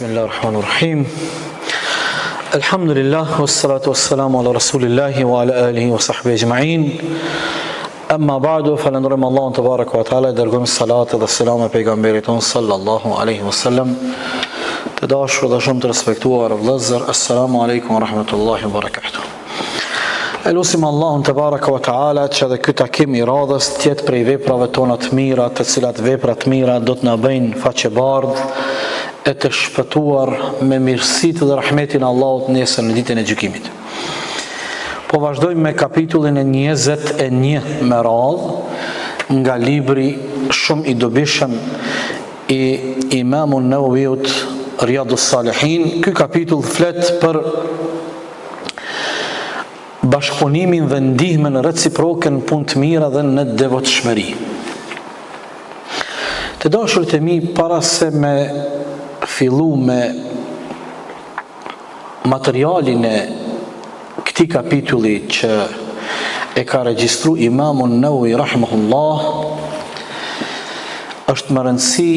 Bismillahirrahmanirrahim. Alhamdulillah, wassalatu wassalamu ala rasulillahi wa ala alihi wa sahbihi ajma'in. Amma ba'du, falendrojmë Allahun te baraka wa taala, dërgojmë salatë dhe selam e pejgamberit ton sallallahu alaihi wasallam. Të dashur dhe shumë të respektuar vëllezër, assalamu alaikum wa rahmatullahi wa barakatuh. Elusim Allahun te baraka wa taala që edhe ky takim i radhës të jetë prej veprave tona të mira, të cilat vepra të mira do të na bëjnë faqebardh e të shpëtuar me mirësitë dhe rahmetin e Allahut nesër në ditën e gjykimit. Po vazhdojmë me kapitullin e 21 me radhë nga libri shumë i dobishëm i Imamut Nawawiut Riyadus Salihin. Ky kapitull flet për bashkëpunimin dhe ndihmën reciproke në punë të mira dhe në devotshmëri. Të dashurit e mi, para se me fillu me materialin e këtij kapitulli që e ka regjistru Imamun Nawawi rahimahullah, është më rëndësi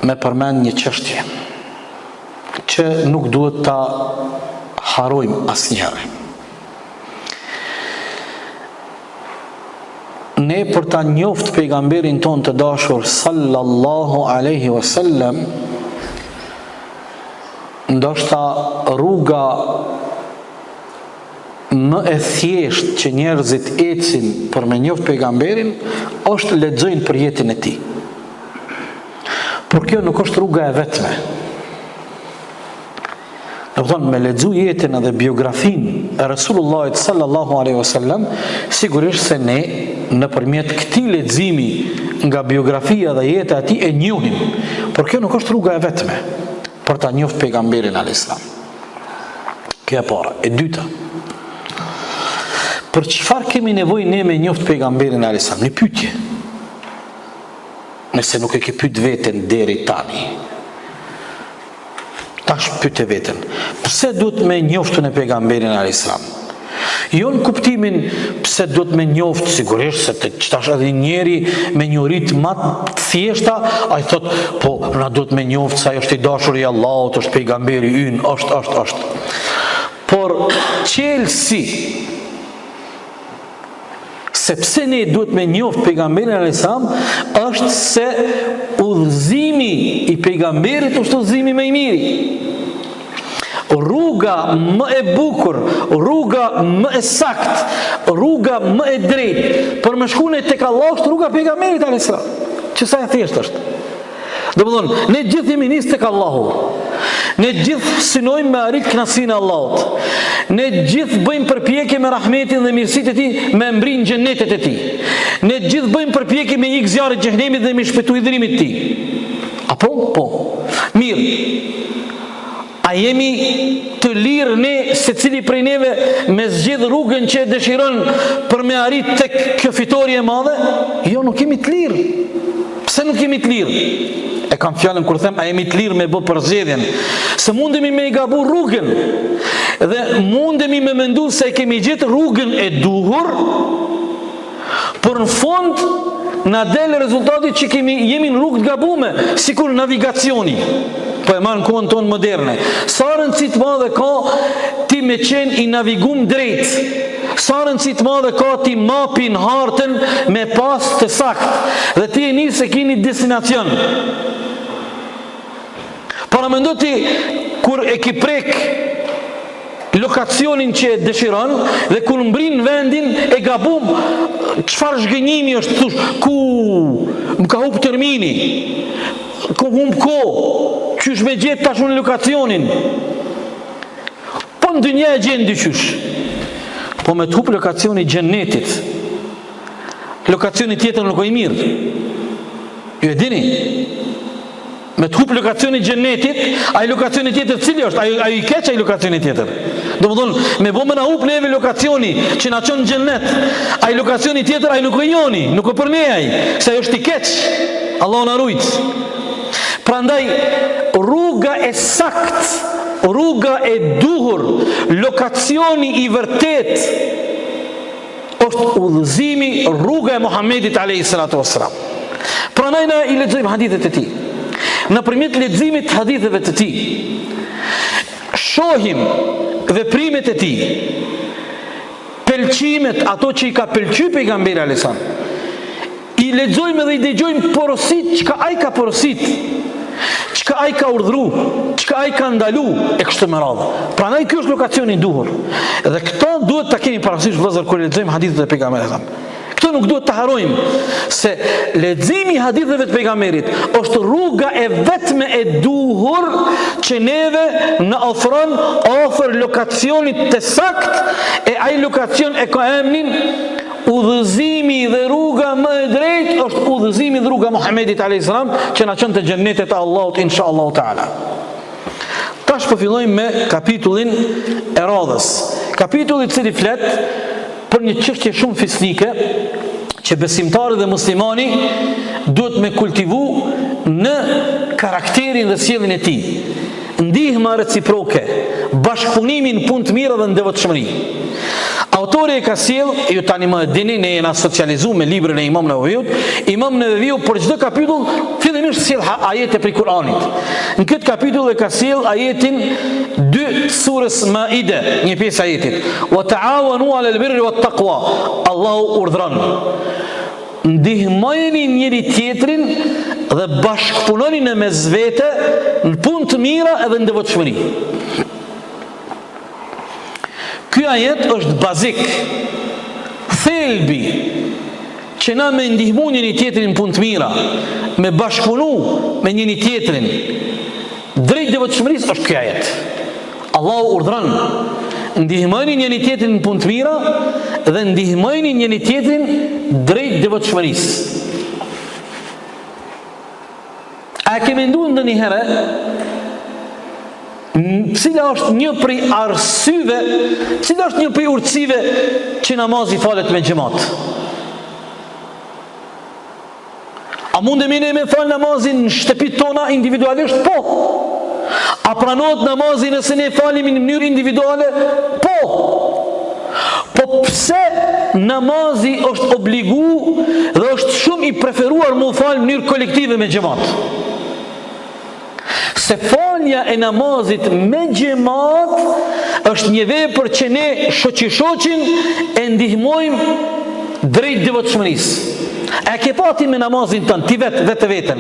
me përmend një çështje që nuk duhet ta harrojmë asnjëherë. Ne për ta njoft pejgamberin ton të dashur sallallahu alaihi wasallam, ndoshta rruga më e thjeshtë që njerëzit ecin për me njoft pejgamberin është lexojnë për jetën e tij. Por kjo nuk është rruga e vetme. Me lexu jetën dhe biografinë e Resulullahit sallallahu alaihi wasallam, sigurisht se ne nëpërmjet këtij leximi nga biografia dhe jeta e tij e njohim, por kjo nuk është rruga e vetme për ta njohur pejgamberin alayhis salam. Kjo e para. E dyta, për çfarë kemi nevojë ne me njohur pejgamberin alayhis salam? Një pyetje. Nëse nuk e ke pyet veten deri tani, tash pyet veten, pse duhet me njoftën e pejgamberin alayhis salam? Jo në kuptimin pse duhet me njoft, sigurisht se të tash edhe njeri me një rit më të thjeshta, ai thot, po na duhet me njoft se ai është i dashuri i Allahut, është pejgamberi ynë, është. Por çelësi sepse ne duhet me njoft pejgamberin alayhis salam është se udhëzimi i pejgamberit është udhëzimi më i miri. Rruga më e bukur, rruga më e sakt, rruga më e drejtë për me shkuar tek Allah është rruga e pejgamberit alayhis salam. Që sa e thjeshtë është. Domethënë, ne gjithë jemi nis tek Allahu. Ne gjithë synojmë me arrit kënaqësinë e Allahut. Ne gjithë bëjmë përpjekje me rahmetin dhe mirësitë e tij me mbrin xhenetet e tij. Ne gjithë bëjmë përpjekje me ik zjarrit e xhenemit dhe me shpëtu i dhërimit të tij. Apo? Po. Mirë. A jemi të lirë ne, secili prej neve, me zgjedh rrugën që e dëshiron për me arrit tek kjo fitorie e madhe? Jo, nuk jemi të lirë. Pse nuk jemi të lirë? E kam fjalën kur them, a jemi të lirë me bë përzgjedhjen? Se mundemi me i gabu rrugën, dhe mundemi me mendu se kemi gjetë rrugën e duhur, por në fond na del rezultati që jemi në rrugë të gabume, sikur navigacioni. Po e marrë në kohën tonë moderne. Sa rëndësi të madhe ka ti me qenë i navigum drejt. Sa rëndësi të madhe ka ti mapin hartën me pas të sakt. Dhe ti e një se kini destinacion. Para mendo ti, kur e ki prek lokacionin që e dëshiron, dhe kur mbrin vendin e gabum, çfarë zhgënjimi është thush, ku më ka hup termini, ku humb ko, qysh me gjetë tash unë lokacionin. Po në dynja e gjenë dyqysh. Po me të hup lokacioni xhenetit, lokacioni tjetër nuk o i mirë. Ju e dini? Me të hup lokacioni xhenetit, ai lokacioni tjetër cili është? Ai i keq ai lokacioni tjetër. Domethënë, me bëmë na hup neve lokacioni që na çon në xhenet. Ai lokacioni tjetër ai nuk e njoni, nuk e për ne ai, se ai është i keq. Allah na rujt. Prandaj rruga e sakt, rruga e duhur, lokacioni i vërtet është udhëzimi, rruga e Muhamedit alayhi salatu wassalam. Prandaj na i lexojmë hadithet e tij. nëpërmjet leximit të haditheve të tij, shohim veprimet e tij, pëlqimet, ato që i ka pëlqyer pejgamberi alayhis salam, i lexojmë dhe i dëgjojmë porosit, çka ai ka porosit, çka ai ka urdhëru, çka ai ka ndalu e kështu me radhë. Prandaj ky është lokacioni i duhur. Dhe këto duhet ta kemi parasysh vëllezër kur lexojmë hadithet e pejgamberit. Këto nuk duhet të harojmë se leximi i haditheve të pejgamberit është rruga e vetme e duhur që neve na ofron ofër lokacionit të sakt, e ai lokacion e ka emrin udhëzimi dhe rruga më e drejtë është udhëzimi dhe rruga Muhamedit alayhis salam, që na çon te xhennetet e Allahut inshallah taala. Tash po fillojmë me kapitullin e radhës. Kapitulli i cili flet për një çështje shumë fisnike që besimtari dhe muslimani duhet me kultivu në karakterin dhe sjelljen e tij. Ndihma reciproke, bashkëpunimin në punë të mira dhe në devotshmëri. Autori e ka sjell, ju tani më e dini, ne jena socializuar me librin e Imam Nevaviut. Imam Nevaviu për çdo kapitull fillimisht sjell ajete prej Kuranit. Në këtë kapitull e ka sjell ajetin 2 surës Maide, një pjesë ajetit. Wa ta'awanu 'alal birri wat taqwa. Allahu urdhron: ndihmojeni njëri tjetrin dhe bashkëpunoni në mes vete në punë të mira edhe në devotshmëri. Ky ajet është bazik, thelbi që na me ndihmu njëri tjetrin në punë të mira, me bashkëpunu me njëri tjetrin drejt devotshmërisë, është ky ajet. Allahu urdhron: ndihmojeni njëri tjetrin në punë të mira dhe ndihmojeni njëri tjetrin drejt devotshmërisë. A ke menduar ndonjëherë cila është një prej arsyeve, cila është një prej urtësive që namazi falet me xhamat? A mundemi ne me fal namazin në shtëpitë tona individualisht? Po. A pranohet namazi nëse ne falemi në mënyrë individuale? Po. Po pse namazi është obligu dhe është shumë i preferuar mu falë në mënyrë kolektive me xhamat? Se falja e namazit me xhamat është një vepër që ne shoqin e ndihmojmë drejt devotshmërisë. A ke pati me namazin tënd, ti vetën?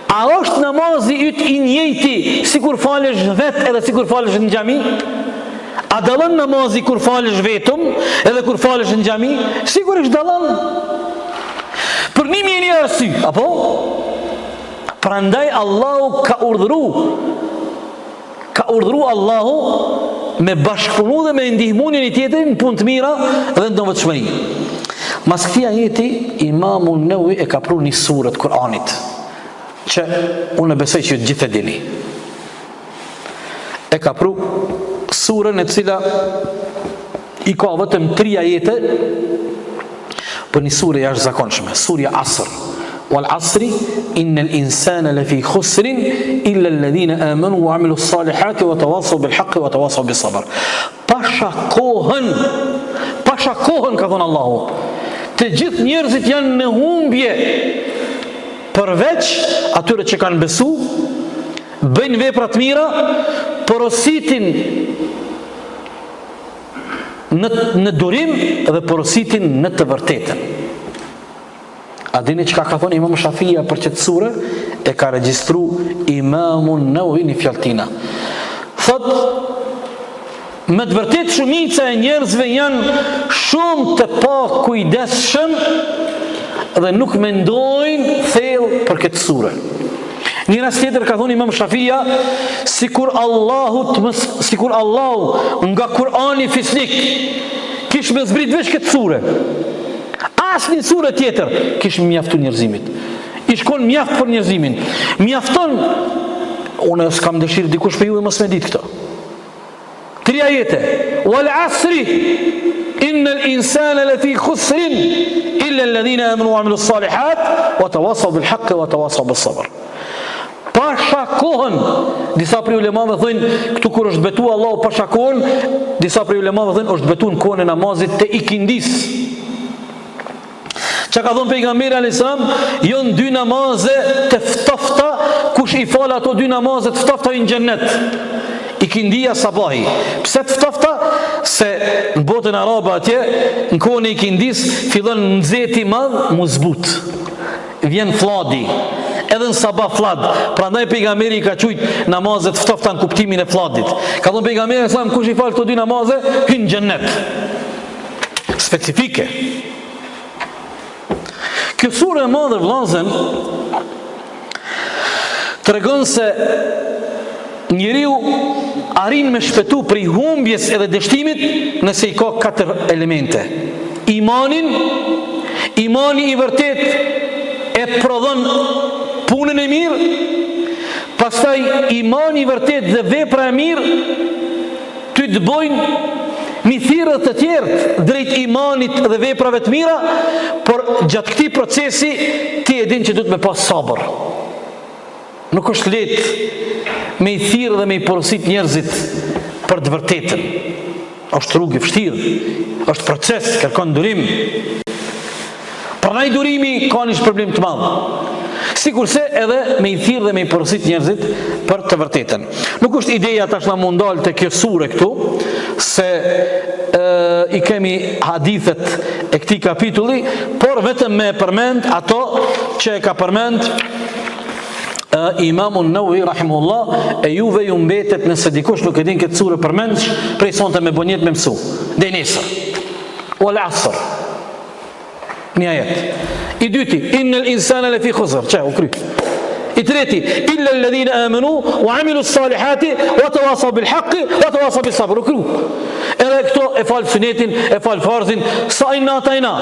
A është namazi yt i njëjti sikur falesh vetë edhe sikur falesh në xhami? A dallon namazi kur falesh vetëm edhe kur falesh në xhami? Sigurisht dallon. Për një mirë arsye, apo? Prandaj Allahu ka urdhëru Allahu me bashkëpunu dhe me ndihmu njëri tjetrin në punë të mira dhe në devotshmëri. Mas këtij ajeti, Imamu Nevavi e ka pru një surë të Kur'anit, që unë besoj që ju gjithë e dini. E ka pru surën e cila i ka vetëm 3 ajete për një surë jashtëzakonshme, surja Asr. Wal asri innal insana lafi khusrin illa alladhina amanu wa amilu ssalihati wa tawasaw bil haqqi wa tawasaw bis sabr. Pasha kohën ka thënë Allahu, të gjithë njerëzit janë në humbje përveç atyre që kanë besu, bëjnë vepra të mira, porositin në durim dhe porositin në të vërtetën. A dini çka ka thonë Imam Shafia për këtë sure? E ka regjistru Imamu Nevavi një fjaltina. Thot, me të vërtet shumica e njerëzve janë shumë të pa kujdesshëm dhe nuk mendojnë thellë për këtë sure. Një rast tjetër ka thonë Imam Shafia, sikur Allahu nga Kur'ani fisnik kish me zbrit veç këtë sure. Asnjë sure tjetër kish mjaftu njerëzimit. I shkon mjaft për njerëzimin. Mjafton. Unë s'kam dëshirë dikush për ju e mos me ditë këto. 3 ajete. Wal asri innal insana lafi khusrin illa alladhina amanu wa amilus salihat wa tawasaw bil haqqi wa tawasaw bis sabr. Pasha kohën, disa prej ulemave thonë këtu kur është betu Allahu pasha kohën, disa prej ulemave thonë është betu në kohën e namazit të ikindis. Që ka thonë pejgamberi alayhis salam, janë 2 namaze të ftofta, kush i fal ato 2 namaze të ftofta në xhennet. Ikindia sabahi. Pse të ftofta? Se në botën arabe atje, në kohën e ikindis, fillon nxehti i madh, muzbut. Vjen fladi. Edhe në sabah flad. Prandaj pejgamberi ka thujt namazet ftofta në kuptimin e fladit. Ka thonë pejgamberi alayhis salam, kush i fal këto 2 namaze, hyn në xhennet. Specifike. Kjo surë e madhe vllazën tregon se njeriu arrin me shpëtu prej humbjes edhe dështimit nëse i ka 4 elemente. Imani i vërtet e prodhon punën e mirë, pastaj imani i vërtet dhe vepra e mirë ty të bojnë mi thirrë të tjerë drejt imanit dhe veprave të mira, por gjatë këtij procesi ti e din që duhet me pas sabër. Nuk është lehtë me i thirrë dhe me i porosit njerëzit për të vërtetën. Është rrugë e vështirë, është proces, kërkon durim. Prandaj durimi ka një problem të madh. Sikurse edhe me i thirrë dhe me i porosit njerëzit për të vërtetën. Nuk është ideja tash na mund dal te kjo sure këtu, se i kemi hadithet e këtij kapitulli, por vetëm me përmend ato që e ka përmend Imamu Nawawi rahimahullah, e juve ju mbetet nëse dikush nuk e din këtë sure përmendsh, prej sonte me bonjet me mësu. Dej nesër. Wal asr. Një ajet. I dyti, innal insana lafi khusr. Çe u kry. I treti, illa alladhina amanu wa amilu s-salihati wa tawasaw bil haqqi wa tawasaw bis sabr. U kry. Edhe këto e fal sunetin, e fal farzin, sa inna tajna.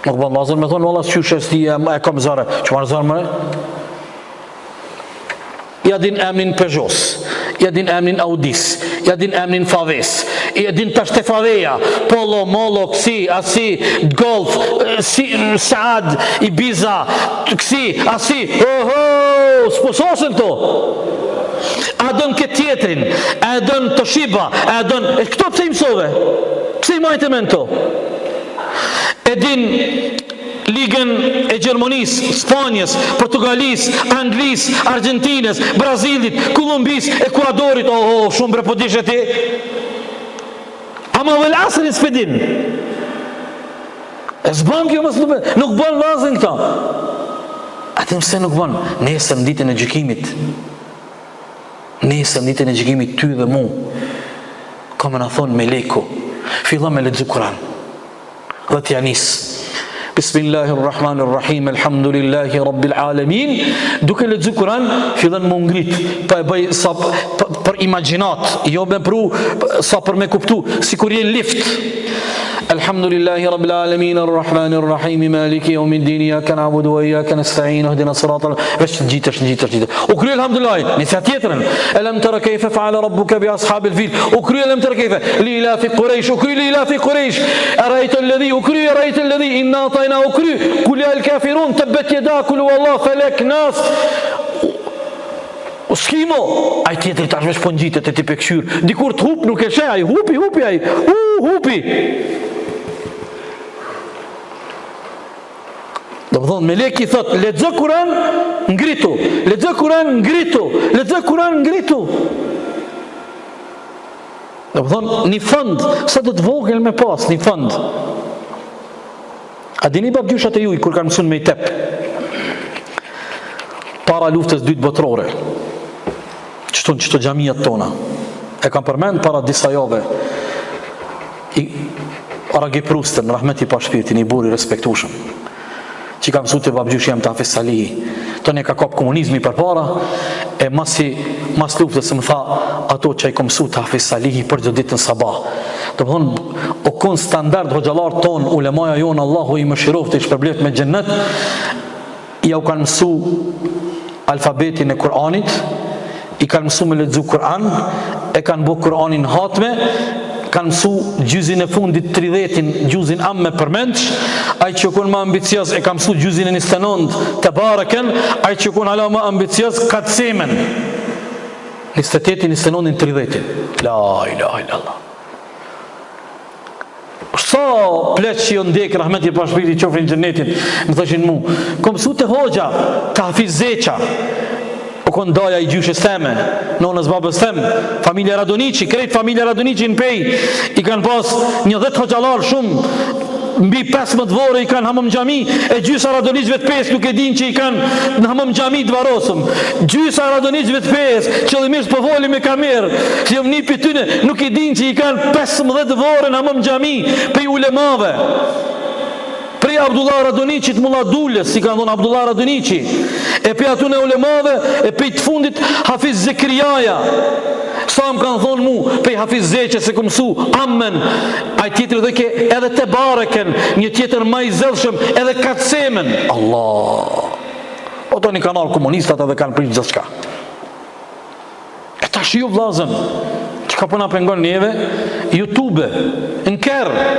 Nuk bën lazëm me thonë, valla s'qyshestia e kam zare. Çfarë zare më? Ja din emnin Peugeot, ja din emnin Audis, ja din emnin Faves, ja din tash te Faveja, Polo, Molo, kësi, asi, Golf, si, Saad, Ibiza, kësi, asi, s'pososin to. A dën këtë tjetrin, a dën Toshiba, a dën, këto pse i mësove? Pse i majte me në to? E din ligën e Gjermanisë, Spanjës, Portugalisë, Anglisë, Argentinës, Brazilit, Kolumbisë, Ekuadorit, shumë bre po dishe ti. Ama vel asrin s'pedin. E s'ban kjo mësë nuk ban vazën këta. Atë mëse nuk ban. Nesër në ditën e gjykimit. Nesër në ditën e gjykimit ty dhe mu. Ka me në thonë me leku. Fillon me lexu Kur'an. Dhe t'ja nisë. Bismillahirrahmanirrahim, alhamdulillahi rabbil alamin. Duke lexu Kur'an, fillon më ngrit, pa e bëj sa për imagjinat, jo me pru sa për me kuptu, sikur je lift. Alhamdulillahi rabbil alamin, arrahmanirrahim, maliki yawmiddin, iyyaka na'budu wa iyyaka nasta'in, ihdina siratal gjitesh. U kry alhamdulillah, nisja tjetrën. Alam tara kayfa fa'ala rabbuka bi ashabil fil. U kry alam tara kayfa li ila fi Quraysh, u kry li ila fi Quraysh. Arayta alladhi, u kry arayta alladhi inna atayna, u kry kul ya al-kafirun tabbat yada kul wallahu falak nas. Skimo, ai tjetri tash vesh po ngjitet e ti pe këshyr. Dikur të hup nuk e sheh ai, hupi ai. Hupi. Do të thonë, meleki thot, lexo Kur'an, ngritu. Lexo Kur'an, ngritu. Lexo Kur'an, ngritu. Do të thonë, një fund, sa do të vogël me pas, një fund. A dini babgjyshat e juj, kur kanë mësuar me i tep? Para luftës dytë botërore. Qëto gjamiat tona. E kam përmend para disa jave. Aragi Prustën, rahmeti pa shpirtin, i buri respektueshëm. Që ka mësuar te babgjysh jam të Hafiz Salihi. Tonë ka kap komunizmi përpara, e mas luftës më tha ato që ai ka mësuar te Hafiz Salihi për çdo ditën sabah. Do të thonë, o kon standard hoxhallar ton, ulemaja jon, Allahu i mëshiroft, i shpërbleft me xhennet, ja u kanë mësuar alfabetin e Kur'anit, i kanë mësuar me lexu Kur'an, e kanë bë Kur'anin hatme, kanë mësu gjuzin e fundit 30-in, gjuzin amme përmendsh, ai që kon më ambicioz e ka mësu gjuzin e 29 të bareken, ai që kon hala më ambicioz katsemen. 28-in, 29-in, 30-in. La ilaha illallah. sa pleq që jo ndek rahmeti pa shpirti qofrin xhenetin, më thoshin mu, kom mësu te hoxha, ta Hafiz Zeqa, o kondaja i gjyshes teme, nonës babës tem, familja Radonici, krejt familja Radonici në pej, i kanë pas një 10 hoxalar shumë, mbi 15 vore i kanë hamëm xhami, e gjysa Radonicive të pesë nuk e din që i kanë në hamëm xhami të varosëm. Gjysa Radonicive të pesë, qëllimisht po voli me kamerë, që jam nipi tyne, nuk i din që i kanë 15 vore në hamëm xhami prej ulemave. Prej Abdullah Radonici të Mulla Dulles, si kanë thonë Abdullah Radonici, e pe atu në ulemave, e pe të fundit Hafiz Zekriaja. Sa më kanë thonë mu, pe Hafiz Zeqe se këmë su, amen, a i tjetër dhe ke edhe te bareken, një tjetër ma i zëllshëm, edhe katsemen. Allah! O të një kanal komunistat edhe kanë prish gjithë shka. E ta shiju vlazën, që ka përna pengon njeve, YouTube, në kërë,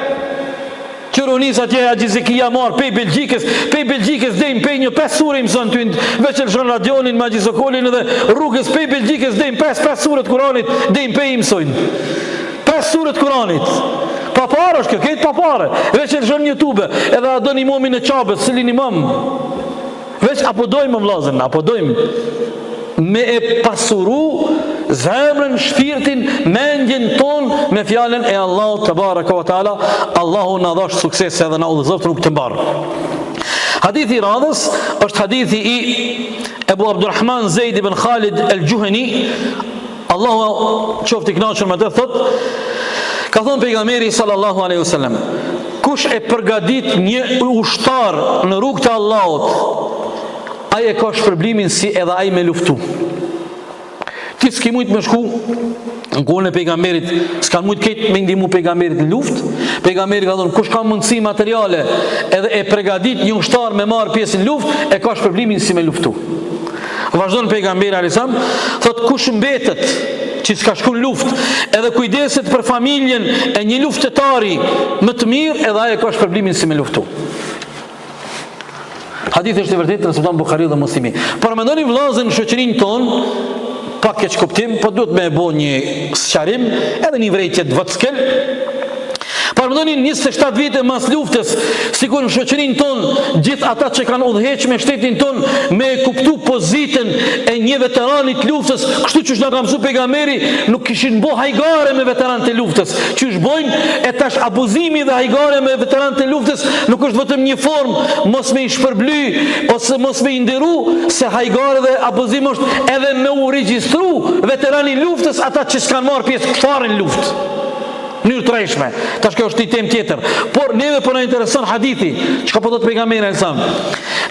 Qëronis atje Haxhi Zekia marë pej Belgjikës dhejmë pej një 5 sure i mësën të veç e lëshon radionin me Haxhi Sokolin edhe rrugës pej Belgjikës dhejmë 5 sure të Kuranit dhejmë pej i mësojnë 5 sure të Kuranit pa pare është kjo, kejtë pa pare veç e lëshon një tube edhe a do një momin e qabët sëllin imam veç apo dojmë vlazën apo dojmë me e pasuru zemrën, shpirtin, mendjen ton me fjalën e Allahut te baraka wa taala. Allahu na dhash sukses edhe na udhëzoft nuk të mbar. Hadithi i radhës është hadithi i Ebu Abdurrahman Zeid ibn Khalid al-Juhani. Allahu qoftë i kënaqur me të, thot ka thënë pejgamberi sallallahu alaihi wasallam, kush e përgatit një ushtar në rrugt të Allahut, ai e ka shpërblimin si edhe ai me luftu. Ti s'ki mujt me shku në kohën e pejgamberit, s'kan mujt ketë me ndihmu pejgamberit në luft. Pejgamberi ka thonë, kush ka mundësi materiale edhe e përgatit një ushtar me marë pjesë në luft, e ka shpërblimin si me luftu. Vazhdon pejgamberi alisam, thot kush mbetet që s'ka shku në luft, edhe kujdeset për familjen e një luftetari më të mirë, edhe ai e ka shpërblimin si me luftu. Hadithi është i vërtetë transmeton Buhariu dhe Muslimi. Por mendoni vëllazën në shoqërinë tonë, pak keq kuptim, po duhet me e bo një sqarim, edhe një vërejtje të vëckel. Parmendoni 27 vite mas luftës, sikur në shoqërinë tonë, gjithë ata që kanë udhëheq me shtetin tonë, me kuptu pozitën e një veteranit luftës, kështu që na ka mësuar pejgamberi, nuk kishin bo hajgare me veteranët e luftës. Qysh bojnë, e tash abuzimi dhe hajgare me veteranët e luftës nuk është vetëm një formë mos me i shpërbly ose mos me i nderu, se hajgare dhe abuzim është edhe me u regjistru veterani luftës ata që s'kan marrë pjesë fare në luftë. Njërë të rejshme, tash kjo është një tem tjetër. Por neve po na intereson hadithi, çka po do të pejgamberi alajhissalam.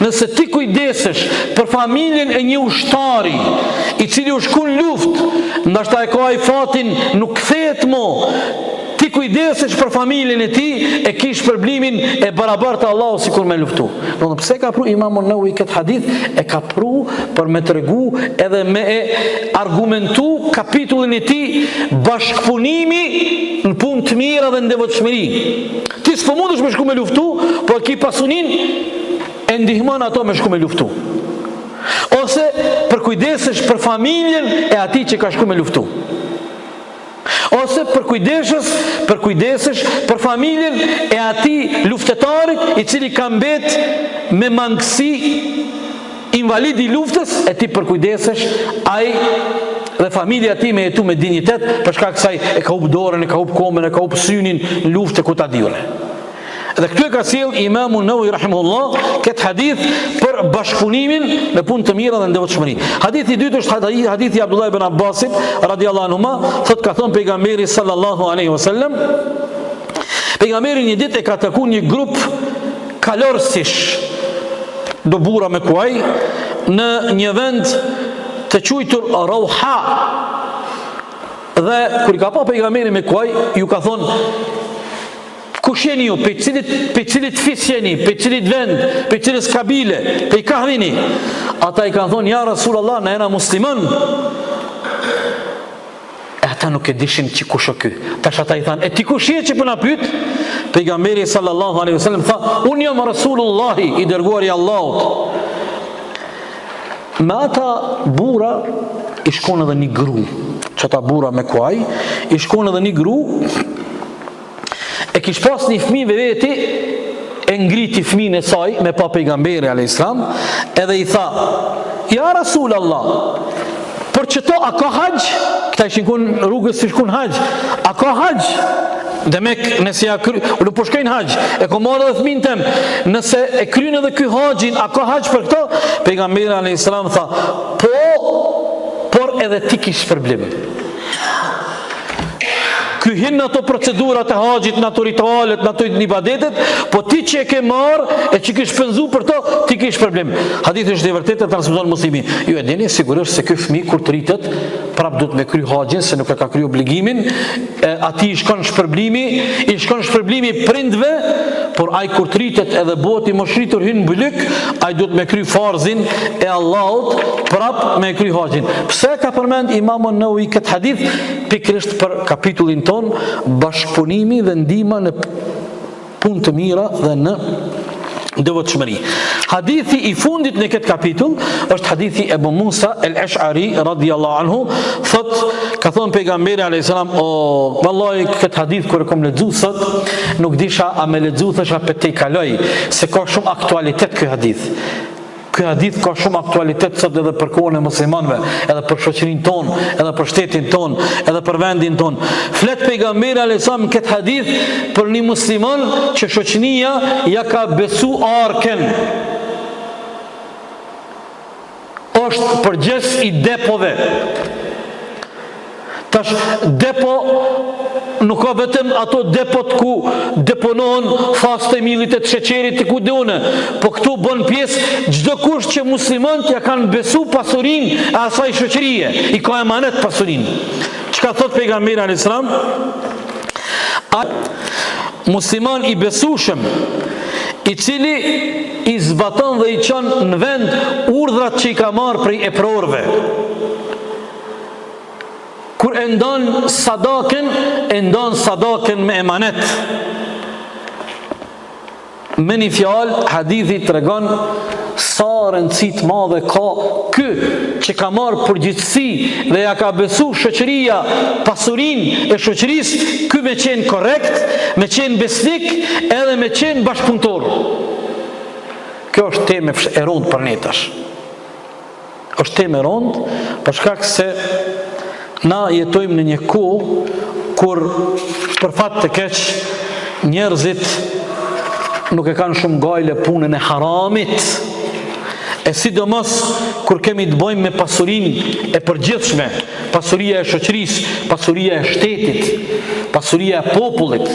Nëse ti kujdesesh për familjen e një ushtari i cili u shku në luftë, ndoshta e ka ai fatin, nuk kthehet mo. Ti kujdesesh për familjen e ti, e kish përblimin e barabartë Allahu sikur me luftu. Domethënë pse ka pru Imamu Nawawi këtë hadith, e ka pru për me tregu edhe me e argumentu kapitullin e tij bashkëpunimi në punë të mira dhe në devotshmëri. Ti s'po mundesh me shku me luftu, por ki pasunin e ndihmon ato me shku me luftu. Ose për kujdesesh për familjen e atij që ka shku me luftu. Ose për kujdesesh për familjen e atij luftetarit i cili ka mbet me mangësi invalid i luftës, e ti për kujdesesh ai dhe familja ti me jetu me dignitet, për shkak kësaj e ka hup dorën, e ka hup komën, e ka hup synin në luftë ku ta diune. Dhe këtu e ka sjell Imamu Nawawi rahimahullah këtë hadith për bashkëpunimin me punë të mira dhe në devotshmëri. Hadithi i dytë është hadithi i Abdullah ibn Abbasit radhiyallahu anhuma, thotë ka thënë pejgamberi sallallahu alaihi wasallam, pejgamberi një ditë e ka takuar një grup kalorësish, do burra me kuaj, në një vend të quajtur Rauha. Dhe kur i ka pa pejgamberi me kuaj, ju ka thonë, kush jeni ju, pe cilit fis jeni, pe cilit vend, pe cilit kabile, pe i kahvini? Ata i kanë thonë, ja Rasulallah, na jena musliman. E ata nuk e dishin që kush o ky. Tash ata i thanë, e ti kush je që përna pyt? Pejgamberi sallallahu alaihi wasallam tha, unë jam Rasulullahi, i dërguari i Allahut. Me ata bura i shkon edhe një gru, që ata bura me kuaj, i shkon edhe një gru, e kish pas një fëmijë veti, e ngriti fëmijën e saj me pa pejgamberi a.s. edhe i tha: ja Rasul Allah, për qëto a ka haqj? Këta ishin kun rrugës si shkun haqj. A ka haqj? Demek nëse ja nuk po shkojnë haqj, e ko marrë edhe fëmijën tem, nëse e kryen edhe ky haxhin, a ka haqj për këto? Pejgamberi a.s. tha: po, por edhe ti kish problem. Ky hin në ato procedurat e haxhit, në ato ritualet, në ato ibadetet, po ti që e ke marrë e që ke shpenzu për to, ti kish problem. Hadithi është i vërtetë, e transmeton Muslimi. Ju e dini sigurisht se ky fëmijë kur të rritet, prap duhet me kry haxhin, se nuk e ka kry obligimin, atij i shkon shpërblimi prindve, por ai kur të rritet edhe bëhet i moshritur hyn mbylyk, ai duhet me kry farzin e Allahut, prap me kry haxhin. Pse ka përmend Imamu Nawawi këtë hadith? Pikërisht për kapitullin ton, bashkëpunimi dhe ndihma në punë të mira dhe në devotshmëri. Hadithi i fundit në këtë kapitull është hadithi Ebu Musa el-Ash'ari radhiyallahu anhu, thot, ka thonë pejgamberi a.s. o, vallahi këtë hadith kur e kom lexuar sot, nuk disha a me lexuar, thësha pe te i kaloj, se ka shumë aktualitet ky hadith. Ky hadith ka shumë aktualitet sot edhe për kohën e muslimanëve, edhe për shoqërinë tonë, edhe për shtetin tonë, edhe për vendin tonë. Flet pejgamberi a.s. këtë hadith për një musliman që shoqënia ja ka besu arken. Është përgjes i depove. Tash depo nuk ka vetëm ato depot ku deponohen fastë e millit e të sheqerit të kudone, po këtu bën pjesë çdo kush që muslimanët ja kanë besu pasurinë e asaj shoqërie, i ka emanet pasurinë. Çka thot pejgamberi alayhis salam? Musliman i besueshëm, i cili i zbaton dhe i çon në vend urdhrat që i ka marrë prej eprorëve. Kur e ndon sadaken me emanet. Me një fjalë, hadithi tregon sa rëndësi të madhe ka ky që ka marrë përgjegjësi dhe ja ka besu shoqëria pasurinë e shoqërisë, ky me qenë korrekt, me qenë besnik, edhe me qenë bashkëpunëtor. Kjo është temë e rëndë për ne tash. Është temë e rëndë për shkak se na jetojmë në një kohë kur për fat të keq njerëzit nuk e kanë shumë gajle punën e haramit, e sidomos kur kemi të bëjmë me pasurinë e përgjithshme, pasuria e shoqërisë, pasuria e shtetit, pasuria e popullit.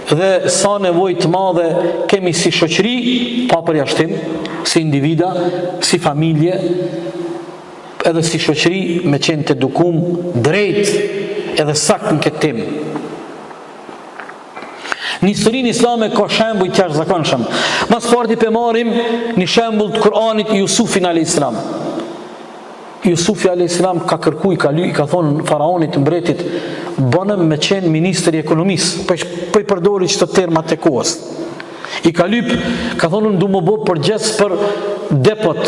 Dhe sa nevojë të madhe kemi si shoqëri, pa përjashtim, si individa, si familje, edhe si shoqëri me qenë të edukum drejt edhe sakt në këtë temë. Në historinë islame ka shembuj të jashtëzakonshëm. Mas parti pe marrim një shembull të Kur'anit Jusufin alayhis salam. Jusufi alayhis salam ka kërkuar, i ka thonë faraonit mbretit, bënëm me qenë ministri i ekonomisë, po i përdori çdo terma të kohës. I ka lyp, ka thonë unë du më bë përgjes për depot,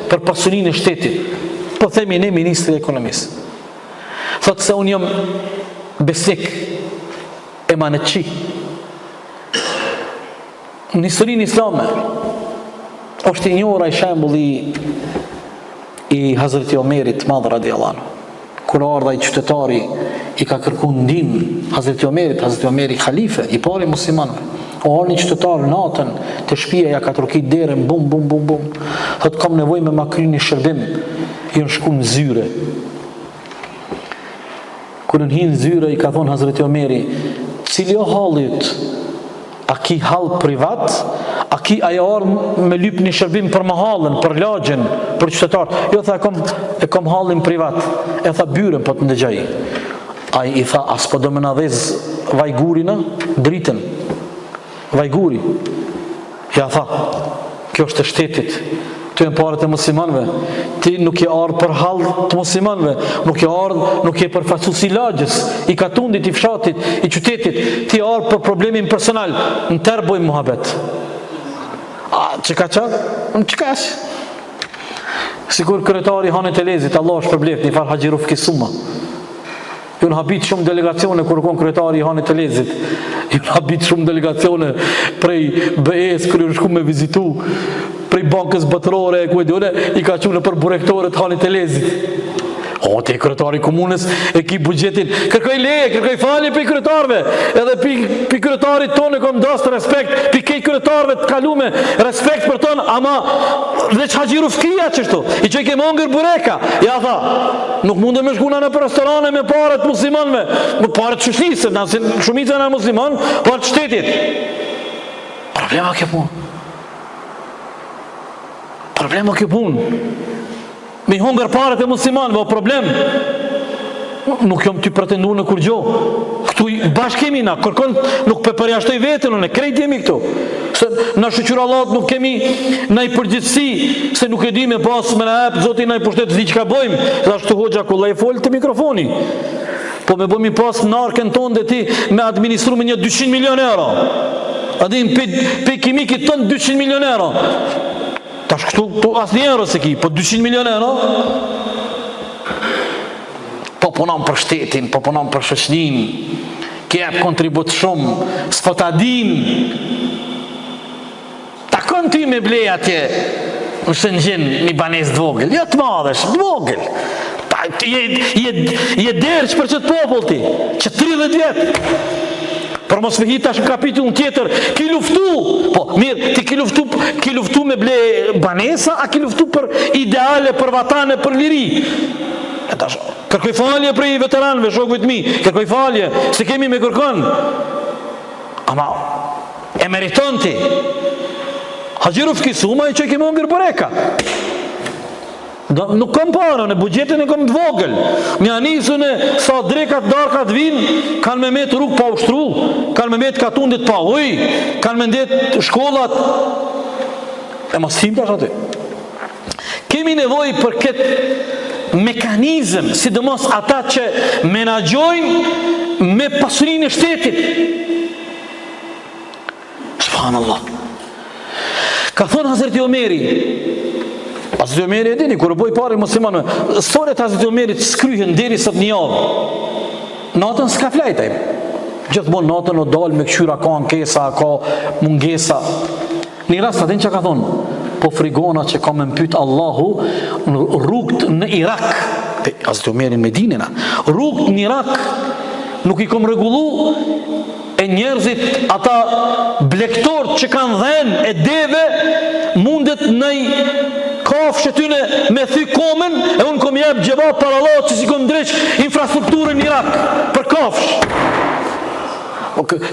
për pasurinë e shtetit. Po themi ne ministri i ekonomisë. Thotë se unë jam besnik, emanetçi. Në historinë islame është i njohur ai shembulli i Hazreti Omerit madh radhiyallahu anhu. Kur ardha i qytetari i ka kërkuar ndihmë Hazreti Omeri halife i pari muslimanëve. O një qytetar natën të shtëpia ja ka trokit derën, bum. Thotë kam nevojë me ma kry një shërbim, i në shku në zyre. Kër në hinë zyre, i ka thonë Hazreti Omeri, cili o hallit, a ki hall privat, a ki aja orë me lyp një shërbim për mahallën, për lagjen, për qytetar. Jo, tha, e kom hallin privat. E tha, byren, po të ndëgjaj. A i tha, as po do me na dhez vajgurina, dritën. Vajguri. Ja tha, kjo është e shtetit. Ty e parët e muslimanve. Ti nuk je ardhë për hall të muslimanve. Nuk je për fasus i lagjës, i katundit, i fshatit, i qytetit. Ti je ardhë për problemin personal. Në tërë bojmë muhabet. Që ka qa? Që ka është? Sigur kryetari Hanit e Lezit, Allah është përbleft, një farë Hajiruf Kisuma. Ju në habit shumë delegacione kur kon kryetari Hanit e Lezit. Ju na bitë shumë delegacione prej BE-s kër ju shku me vizitu, prej bankës botërore, i ka qune për burektore të Hanit Elezit. O, te kryetari komunës e ki bugjetin, kërkoj leje, kërkoj falje për i kryetarve, edhe për kryetarit tonë e kom dastë respekt, për kej kryetarve të kalume respekt për tonë, ama dhe që Haxhi Rufkia qështu, i që i ke mongër bureka, ja tha, nuk mundë me shkuna në për restorane me paret muslimanve, me paret qëshnisë, shumica në musliman, paret shtetit. Problema ke punë. Problema ke punë. Me hongër paret e muslimanve, o problem. Nuk jom ty pretendu në kur gjo. Këtu bashkemi na, kërkon nuk përjashtoj vetën, në krejt jemi këtu. Se në shëqyra Allah nuk kemi në i përgjithsi, se nuk e di me pas me në epë, zotin në i pushtet zi që ka bëjmë, dhe ashtu hoxha kulla i folë të mikrofoni. Po me bëmi pas në arken tonë dhe ti me administru me një 200 milion euro. Adim, pe kimikit tonë 200 milion euro. Tash këtu asë një euro se ki, po 200 milion euro. Po punon për shtetin, po punon për shoqnin, kjep kontribut shumë, s'po ta din. Takon ty me blej atje, në Shëngjin, një banes dvogël, jo të madhesh, dvogël. Je derç për qëtë popull ti, që 30 vjetë. Për mos me hita shumë kapitullin tjetër, ki luftu, po mirë, ti ki luftu me ble banesa, a ki luftu për ideale, për vatane, për liri. Kërkoj falje për i veteranëve, shokëve të mi, kërkoj falje, se kemi me kërkon. Ama, e meriton ti. Haxhi Rufki suma i që kemi ongër bureka. Nuk kam parë, në bugjetin e kam të vogël. Një anisu në sa drekat, darkat vinë, kanë me metë rrugë pa ushtru, kanë me metë katundit pa uj, kanë me ndetë shkollat. E mos him tash aty. Kemi nevoj për këtë mekanizm, sidomos ata që menaxhojnë me pasurinë e shtetit. Subhanallah. Ka thonë Hazreti Omeri, Hazreti Omeri e dini, kërë boj pari muslimanëve, storet Hazreti Omerit skryhen deri sot një javë. Natën s'ka flajtaj. Gjithmonë natën o dalë me këshyra, ka ankesa, ka mungesa. Një rast atin që ka thonë, po frigona që ka me mpyt Allahu në rrugët në Irak, Hazreti Omeri në Medinina, rrugët në Irak nuk i kom regullu, e njerëzit ata blektorët që kanë dhenë e deve mundet në kafshë tyne me thy komen, e unë kom jebë gjeva për Allah që si kom dreq infrastrukturën në Irak për kafshë.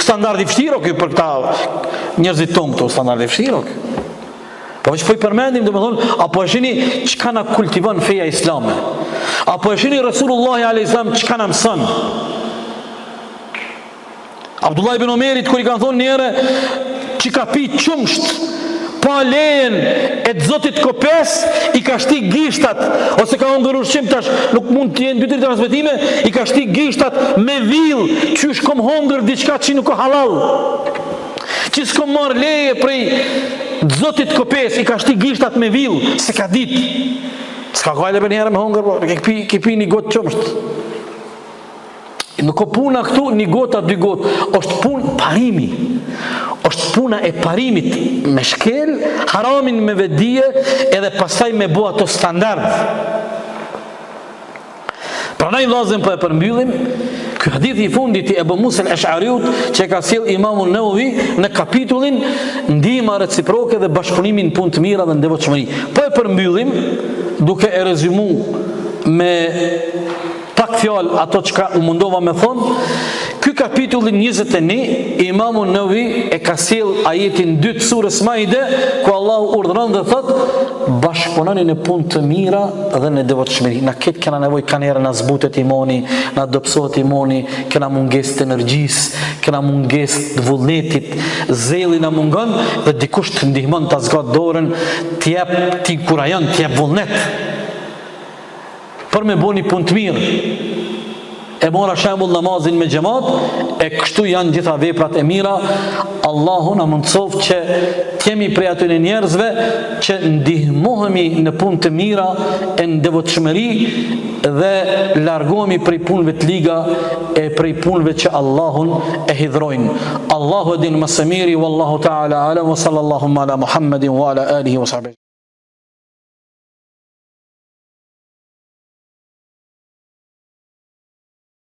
Standardi fështiro kjo për këta njerëzit tonë këto, standardi fështiro kjo. Po që po i përmendim dhe me thonë, apo e shini që ka na kultivon feja islame, apo e shini Rasulullahi a.s. që ka na mësën. Abdullah ibn Omerit kër i kanë thonë njëre që ka pi qumsht pa lejen e të zotit kopes, i ka shti gishtat, ose ka hongër ushqim tash, nuk mund të jenë 2-3 transmetime, i ka shti gishtat me vill, që shkom hongër diçka që nuk ka halal, që s'kom marrë leje prej të zotit kopes, i ka shti gishtat me vill, se ka dit, s'ka gajle për njëre me hongër, ke pi një gotë qumsht. Nuk ka puna këtu një gotë a 2 gotë, është punë parimi, është puna e parimit me shkel, haramin me vedije, edhe pastaj me bo ato standard. Pra na i vllazën për e përmbyllim, ky hadith i fundit i Ebu Musa al-Ash'ariut që ka sjell Imamu Nawawi në kapitullin ndihma reciproke dhe bashkëpunimin punë të mira dhe devotshmëri. Po e përmbyllim duke e rezimuar me pak fjalë ato që u mundova me thonë. Ky kapitullin 21, Imamu Nawawi e ka sjell ajetin 2 të surës Maide, ku Allahu urdhëron dhe thot: bashkëpunoni në punë të mira dhe në devotshmëri. Na këtë kena nevojë, kanë herë na zbutet imani, na dobësohet imani, kena mungesë të energjisë, kena mungesë të vullnetit, zelli na mungon dhe dikush të ndihmon ta zgat dorën, të jap, të inkurajon, të jap vullnet për me bëni punë të mirë. e mora shembull namazin me xhamat, e kështu janë gjitha veprat e mira. Allahu na mundsof që t'jemi prej atyre njerëzve që ndihmohemi në punë të mira e në devotshmëri dhe largohemi prej punëve të liga e prej punëve që Allahun e hidhrojnë. Allahu e din më së miri, wallahu ta'ala alam, wa sallallahu ala Muhammedin wa ala alihi wa sahbihi.